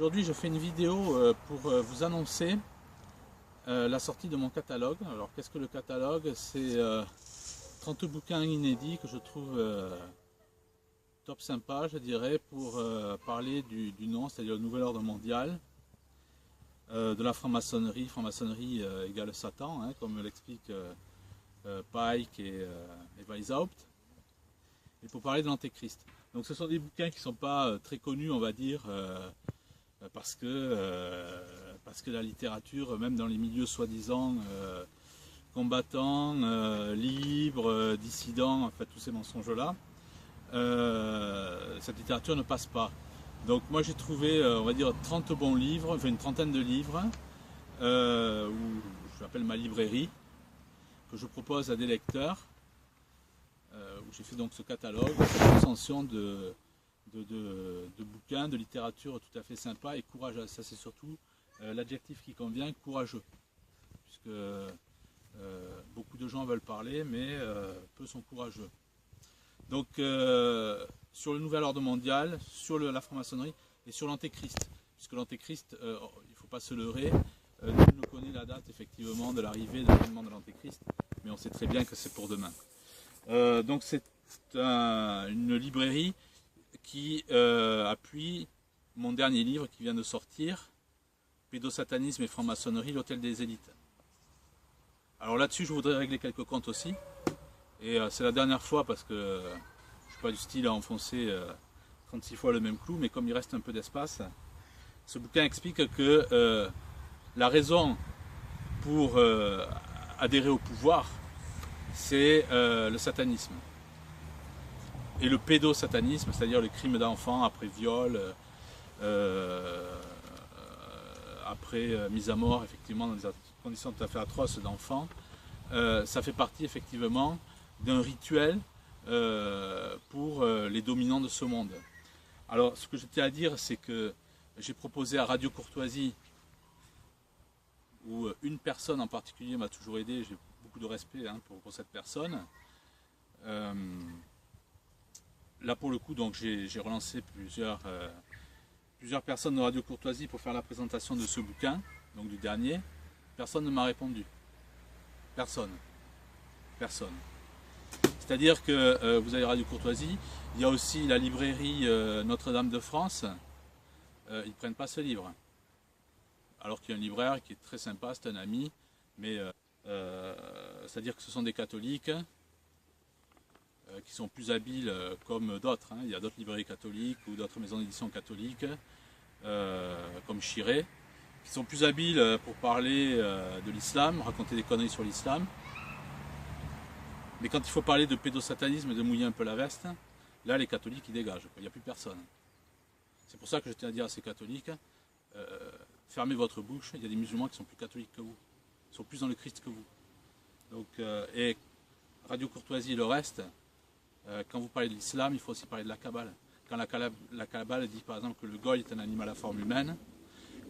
Aujourd'hui, je fais une vidéo pour vous annoncer la sortie de mon catalogue. Alors, qu'est-ce que le catalogue? C'est 30 bouquins inédits que je trouve top sympa, je dirais, pour parler du nom, c'est-à-dire le nouvel ordre mondial, de la franc-maçonnerie. Franc-maçonnerie égale Satan, hein, comme l'explique Pike et Weishaupt, et pour parler de l'Antéchrist. Donc ce sont des bouquins qui ne sont pas très connus, on va dire, parce que la littérature, même dans les milieux soi-disant combattants, libres, dissidents, en fait tous ces mensonges-là, cette littérature ne passe pas. Donc moi j'ai trouvé, on va dire, 30 bons livres, enfin une trentaine de livres, où je l'appelle ma librairie, que je propose à des lecteurs, où j'ai fait donc ce catalogue, cette recension de bouquins, de littérature tout à fait sympa et courageux. Ça c'est surtout l'adjectif qui convient, courageux, puisque beaucoup de gens veulent parler, mais peu sont courageux. Donc sur le nouvel ordre mondial, sur la franc-maçonnerie et sur l'Antéchrist, puisque l'Antéchrist, il ne faut pas se leurrer, nul ne connaît la date effectivement de l'arrivée de l'avènement de l'Antéchrist, mais on sait très bien que c'est pour demain. Donc c'est une librairie qui appuie mon dernier livre qui vient de sortir, Pédosatanisme et franc-maçonnerie, l'hôtel des élites. Alors là-dessus, je voudrais régler quelques comptes aussi. Et c'est la dernière fois parce que je ne suis pas du style à enfoncer 36 fois le même clou, mais comme il reste un peu d'espace, ce bouquin explique que la raison pour adhérer au pouvoir, c'est le satanisme. Et le pédosatanisme, c'est-à-dire le crime d'enfant après viol, après mise à mort, effectivement, dans des conditions tout à fait atroces d'enfants, ça fait partie effectivement d'un rituel pour les dominants de ce monde. Alors, ce que je tiens à dire, c'est que j'ai proposé à Radio Courtoisie, où une personne en particulier m'a toujours aidé, j'ai beaucoup de respect pour cette personne. Là, pour le coup, donc j'ai relancé plusieurs personnes de Radio Courtoisie pour faire la présentation de ce bouquin, donc du dernier. Personne ne m'a répondu. Personne. C'est-à-dire que vous avez Radio Courtoisie, il y a aussi la librairie Notre-Dame de France, ils ne prennent pas ce livre. Alors qu'il y a un libraire qui est très sympa, c'est un ami, mais c'est-à-dire que ce sont des catholiques qui sont plus habiles comme d'autres. Il y a d'autres librairies catholiques ou d'autres maisons d'édition catholiques, comme Chiré, qui sont plus habiles pour parler de l'islam, raconter des conneries sur l'islam. Mais quand il faut parler de pédosatanisme et de mouiller un peu la veste, là les catholiques ils dégagent, il n'y a plus personne. C'est pour ça que je tiens à dire à ces catholiques, fermez votre bouche, il y a des musulmans qui sont plus catholiques que vous, qui sont plus dans le Christ que vous. Donc, et Radio Courtoisie, le reste, quand vous parlez de l'islam, il faut aussi parler de la Kabbale. Quand la Kabbale dit par exemple que le goy est un animal à forme humaine,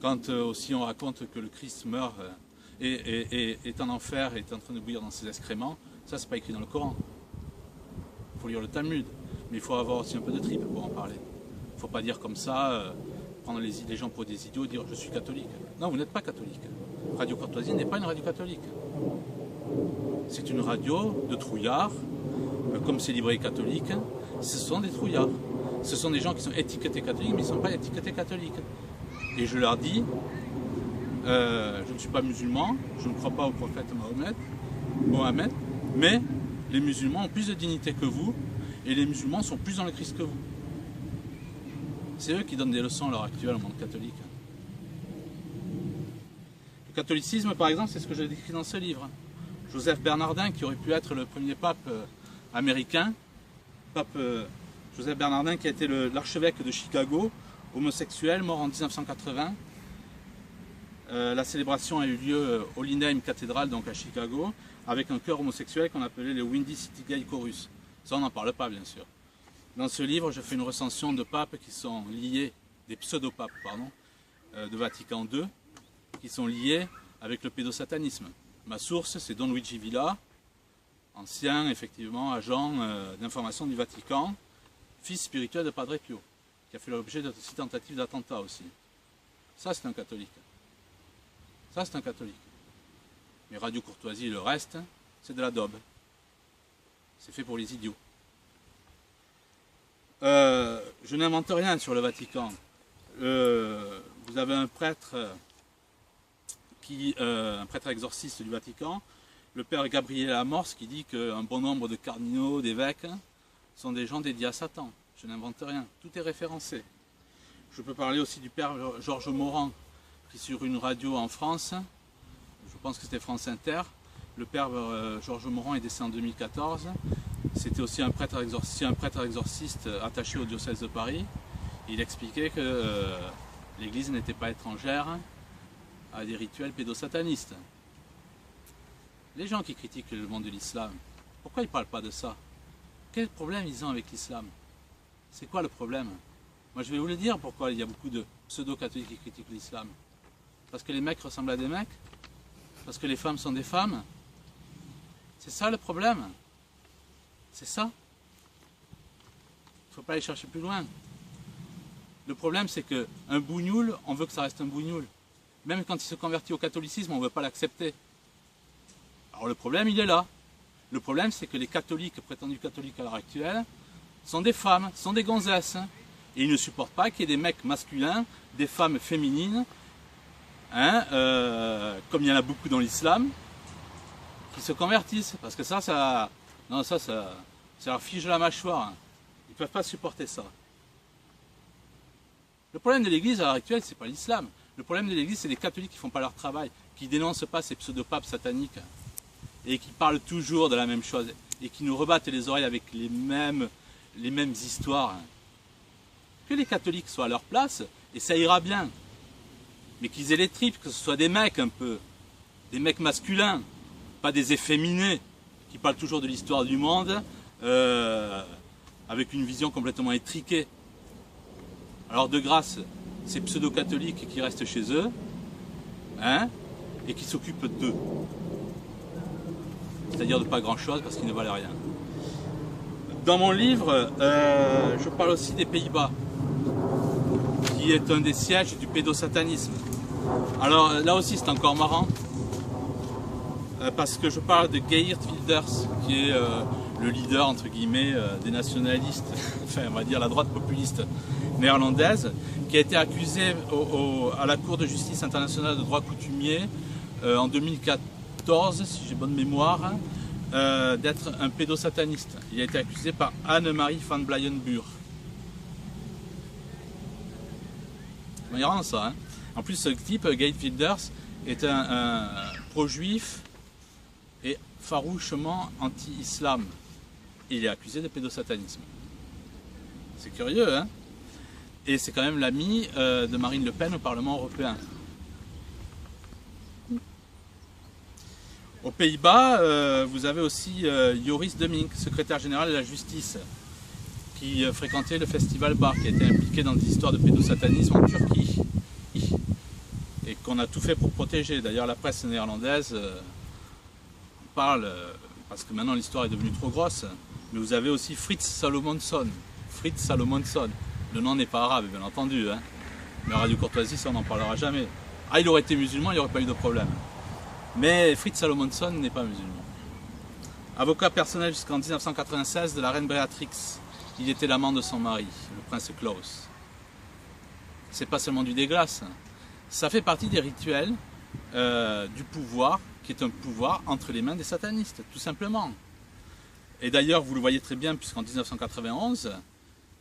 quand aussi on raconte que le Christ meurt et est en enfer et est en train de bouillir dans ses excréments, ça c'est pas écrit dans le Coran. Il faut lire le Talmud, mais il faut avoir aussi un peu de tripes pour en parler. Il ne faut pas dire comme ça, prendre les gens pour des idiots et dire je suis catholique. Non, vous n'êtes pas catholique. Radio Courtoisie n'est pas une radio catholique. C'est une radio de trouillards, comme ces librairies catholiques. Ce sont des trouillards. Ce sont des gens qui sont étiquetés catholiques, mais ils ne sont pas étiquetés catholiques. Et je leur dis, je ne suis pas musulman, je ne crois pas au prophète Mohammed, mais les musulmans ont plus de dignité que vous, et les musulmans sont plus dans le Christ que vous. C'est eux qui donnent des leçons à l'heure actuelle au monde catholique. Le catholicisme, par exemple, c'est ce que je décris dans ce livre. Joseph Bernardin, qui aurait pu être le premier pape américain, Joseph Bernardin qui a été l'archevêque de Chicago, homosexuel, mort en 1980. La célébration a eu lieu au Linneheim Cathedral, donc à Chicago, avec un chœur homosexuel qu'on appelait le Windy City Gay Chorus. Ça, on n'en parle pas, bien sûr. Dans ce livre, je fais une recension de papes qui sont liés, des pseudo-papes, pardon, de Vatican II, qui sont liés avec le pédosatanisme. Ma source, c'est Don Luigi Villa, ancien, effectivement, agent d'information du Vatican, fils spirituel de Padre Pio, qui a fait l'objet de 6 tentatives d'attentat aussi. Ça, c'est un catholique. Ça, c'est un catholique. Mais Radio Courtoisie et le reste, c'est de la daube. C'est fait pour les idiots. Je n'invente rien sur le Vatican. Vous avez un prêtre un prêtre exorciste du Vatican, le père Gabriel Amorce, qui dit qu'un bon nombre de cardinaux, d'évêques, sont des gens dédiés à Satan. Je n'invente rien, tout est référencé. Je peux parler aussi du père Georges Morand, qui sur une radio en France, je pense que c'était France Inter, le père Georges Morand est décédé en 2014, c'était aussi un prêtre exorciste attaché au diocèse de Paris. Il expliquait que l'Église n'était pas étrangère à des rituels pédosatanistes. Les gens qui critiquent le monde de l'islam, pourquoi ils ne parlent pas de ça? Quel problème ils ont avec l'islam? C'est quoi le problème? Moi je vais vous le dire pourquoi il y a beaucoup de pseudo-catholiques qui critiquent l'islam. Parce que les mecs ressemblent à des mecs? Parce que les femmes sont des femmes? C'est ça le problème? C'est ça? Il ne faut pas aller chercher plus loin. Le problème c'est qu'un bougnoul, on veut que ça reste un bougnoul. Même quand il se convertit au catholicisme, on ne veut pas l'accepter. Alors le problème, il est là. Le problème, c'est que les catholiques, prétendus catholiques à l'heure actuelle, sont des femmes, sont des gonzesses. Et ils ne supportent pas qu'il y ait des mecs masculins, des femmes féminines, comme il y en a beaucoup dans l'islam, qui se convertissent. Parce que ça leur fiche la mâchoire. Ils ne peuvent pas supporter ça. Le problème de l'Église à l'heure actuelle, c'est pas l'islam. Le problème de l'Église, c'est les catholiques qui ne font pas leur travail, qui ne dénoncent pas ces pseudo-papes sataniques et qui parlent toujours de la même chose et qui nous rebattent les oreilles avec les mêmes histoires. Que les catholiques soient à leur place et ça ira bien. Mais qu'ils aient les tripes, que ce soit des mecs un peu, des mecs masculins, pas des efféminés qui parlent toujours de l'histoire du monde avec une vision complètement étriquée. Alors de grâce, ces pseudo-catholiques qui restent chez eux, et qui s'occupent d'eux. C'est-à-dire de pas grand-chose parce qu'ils ne valent rien. Dans mon livre, je parle aussi des Pays-Bas, qui est un des sièges du pédosatanisme. Alors là aussi c'est encore marrant, parce que je parle de Geert Wilders, qui est le leader entre guillemets des nationalistes, enfin on va dire la droite populiste néerlandaise, qui a été accusé à la Cour de justice internationale de droit coutumier en 2014, si j'ai bonne mémoire, d'être un pédosataniste. Il a été accusé par Anne-Marie van Blayenburg. C'est marrant ça, hein. En plus, ce type, Geert Wilders, est un pro-juif et farouchement anti-islam. Il est accusé de pédosatanisme. C'est curieux, hein? Et c'est quand même l'ami de Marine Le Pen au Parlement européen. Aux Pays-Bas, vous avez aussi Joris de Mink, secrétaire général de la justice, qui fréquentait le festival Bar, qui a été impliqué dans des histoires de pédosatanisme en Turquie. Et qu'on a tout fait pour protéger. D'ailleurs, la presse néerlandaise parle, parce que maintenant l'histoire est devenue trop grosse, mais vous avez aussi Frits Salomonsson. Frits Salomonsson. Le nom n'est pas arabe, bien entendu, hein. Mais Radio Courtoisie, ça on n'en parlera jamais. Ah, il aurait été musulman, il n'y aurait pas eu de problème. Mais Frits Salomonsson n'est pas musulman. Avocat personnel jusqu'en 1996 de la reine Béatrix. Il était l'amant de son mari, le prince Klaus. C'est pas seulement du déglace. Ça fait partie des rituels du pouvoir, qui est un pouvoir entre les mains des satanistes, tout simplement. Et d'ailleurs, vous le voyez très bien, puisqu'en 1991,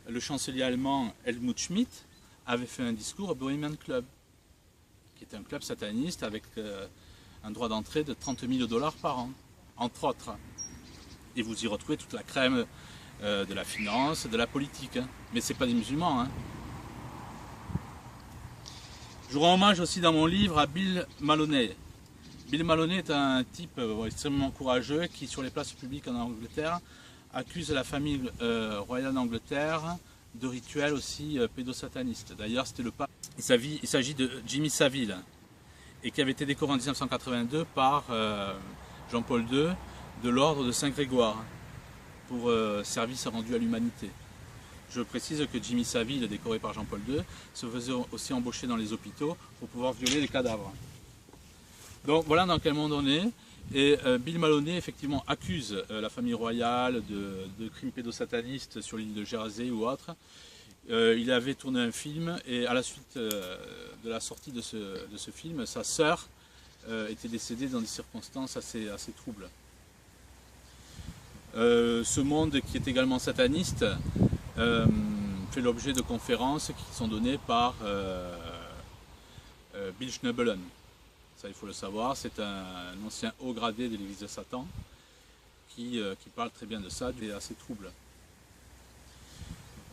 le chancelier allemand Helmut Schmidt avait fait un discours au Bohemian Club, qui est un club sataniste avec un droit d'entrée de 30 000 $ par an, entre autres. Et vous y retrouvez toute la crème de la finance, de la politique. Hein. Mais ce n'est pas des musulmans. Hein. Je rends hommage aussi dans mon livre à Bill Maloney. Bill Maloney est un type extrêmement courageux qui, sur les places publiques en Angleterre, accuse la famille royale d'Angleterre de rituels aussi pédosatanistes. D'ailleurs, c'était le pape. Il s'agit de Jimmy Savile, et qui avait été décoré en 1982 par Jean-Paul II de l'ordre de Saint-Grégoire pour service rendu à l'humanité. Je précise que Jimmy Savile, décoré par Jean-Paul II, se faisait aussi embaucher dans les hôpitaux pour pouvoir violer les cadavres. Donc voilà dans quel monde on est. Et Bill Maloney effectivement accuse la famille royale de crimes pédosatanistes sur l'île de Jersey ou autre. Il avait tourné un film et à la suite de la sortie de ce film, sa sœur était décédée dans des circonstances assez troubles. Ce monde qui est également sataniste fait l'objet de conférences qui sont données par Bill Schnoebelen. Ça, il faut le savoir, c'est un ancien haut gradé de l'église de Satan qui parle très bien de ça, et assez trouble.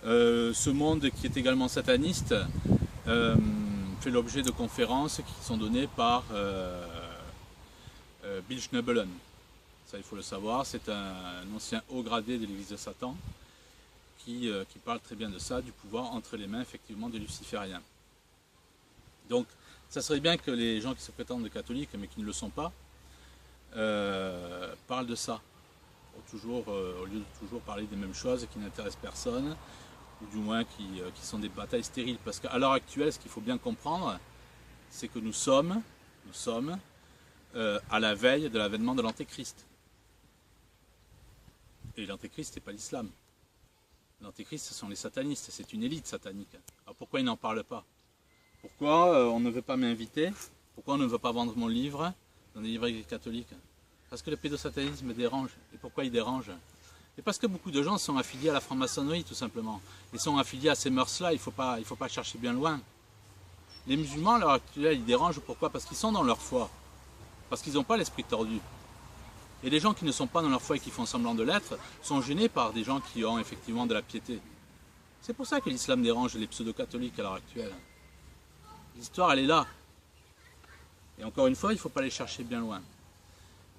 Ce monde qui est également sataniste fait l'objet de conférences qui sont données par Bill Schnoebelen. Ça, il faut le savoir, c'est un ancien haut gradé de l'église de Satan qui parle très bien de ça, du pouvoir entre les mains effectivement des lucifériens. Donc, ça serait bien que les gens qui se prétendent catholiques, mais qui ne le sont pas, parlent de ça, au lieu de toujours parler des mêmes choses qui n'intéressent personne, ou du moins qui sont des batailles stériles. Parce qu'à l'heure actuelle, ce qu'il faut bien comprendre, c'est que nous sommes à la veille de l'avènement de l'Antéchrist. Et l'Antéchrist, ce n'est pas l'islam. L'Antéchrist, ce sont les satanistes, c'est une élite satanique. Alors pourquoi ils n'en parlent pas? Pourquoi on ne veut pas m'inviter? Pourquoi on ne veut pas vendre mon livre dans des librairies catholiques? Parce que le pédosatanisme dérange. Et pourquoi il dérange? Et parce que beaucoup de gens sont affiliés à la franc-maçonnerie, tout simplement. Ils sont affiliés à ces mœurs-là, il ne faut pas chercher bien loin. Les musulmans, à l'heure actuelle, ils dérangent. Pourquoi? Parce qu'ils sont dans leur foi. Parce qu'ils n'ont pas l'esprit tordu. Et les gens qui ne sont pas dans leur foi et qui font semblant de l'être sont gênés par des gens qui ont effectivement de la piété. C'est pour ça que l'islam dérange les pseudo-catholiques à l'heure actuelle. L'histoire, elle est là. Et encore une fois, il ne faut pas les chercher bien loin.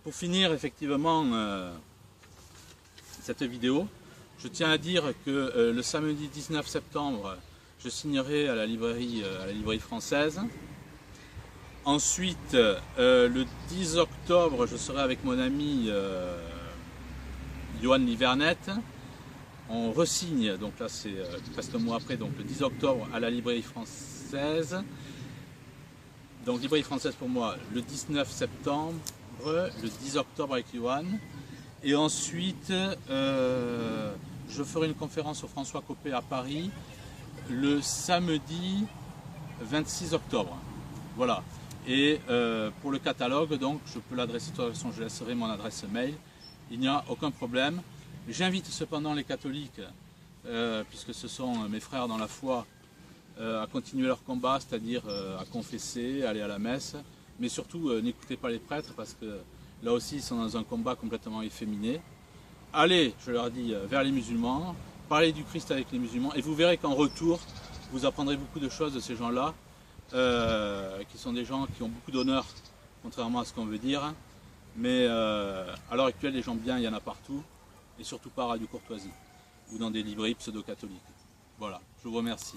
Pour finir, effectivement, cette vidéo, je tiens à dire que le samedi 19 septembre, je signerai à la librairie française. Ensuite, le 10 octobre, je serai avec mon ami Johan Livernette. On resigne, donc là c'est presque un mois après, donc le 10 octobre à la librairie française. Donc librairie française pour moi le 19 septembre, le 10 octobre avec Johan. Et ensuite, je ferai une conférence au François Copé à Paris le samedi 26 octobre. Voilà. Et pour le catalogue, donc, je peux l'adresser, de toute façon je laisserai mon adresse mail. Il n'y a aucun problème. J'invite cependant les catholiques, puisque ce sont mes frères dans la foi, à continuer leur combat, c'est-à-dire à confesser, aller à la messe. Mais surtout, n'écoutez pas les prêtres, parce que là aussi, ils sont dans un combat complètement efféminé. Allez, je leur dis, vers les musulmans, parlez du Christ avec les musulmans, et vous verrez qu'en retour, vous apprendrez beaucoup de choses de ces gens-là, qui sont des gens qui ont beaucoup d'honneur, contrairement à ce qu'on veut dire. Mais à l'heure actuelle, des gens bien, il y en a partout, et surtout pas à Radio Courtoisie, ou dans des librairies pseudo-catholiques. Voilà, je vous remercie.